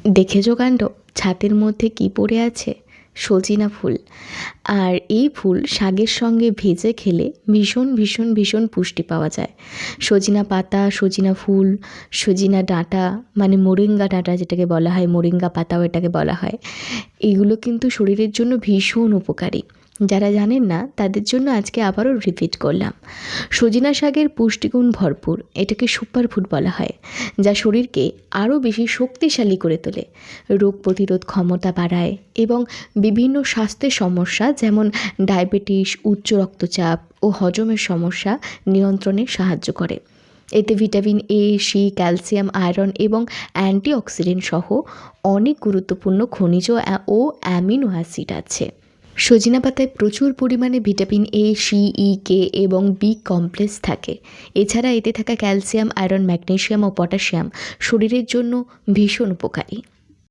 দেখেছো কাণ্ড, ছাতের মধ্যে কি পড়ে আছে? সজিনা ফুল। আর এই ফুল শাকের সঙ্গে ভেজে খেলে ভীষণ ভীষণ ভীষণ পুষ্টি পাওয়া যায়। সজিনা পাতা, সজিনা ফুল, সজিনা ডাঁটা, মানে মোরিঙ্গা ডাঁটা যেটাকে বলা হয়, মোরিঙ্গা পাতাও এটাকে বলা হয়, এগুলো কিন্তু শরীরের জন্য ভীষণ উপকারী। যারা জানেন না তাদের জন্য আজকে আবারও রিপিট করলাম। সজিনা শাকের পুষ্টিগুণ ভরপুর, এটাকে সুপারফুড বলা হয়, যা শরীরকে আরও বেশি শক্তিশালী করে তোলে, রোগ প্রতিরোধ ক্ষমতা বাড়ায় এবং বিভিন্ন স্বাস্থ্যের সমস্যা যেমন ডায়াবেটিস, উচ্চ রক্তচাপ ও হজমের সমস্যা নিয়ন্ত্রণে সাহায্য করে। এতে vitamin A, C, calcium, iron এবং অ্যান্টিঅক্সিডেন্ট সহ অনেক গুরুত্বপূর্ণ খনিজ ও অ্যামিনো অ্যাসিড আছে। সজিনা পাতায় প্রচুর পরিমাণে ভিটামিন এ, সি, ই, কে এবং বি কমপ্লেক্স থাকে। এছাড়া এতে থাকা ক্যালসিয়াম, আয়রন, ম্যাগনেসিয়াম ও পটাশিয়াম শরীরের জন্য ভীষণ উপকারী।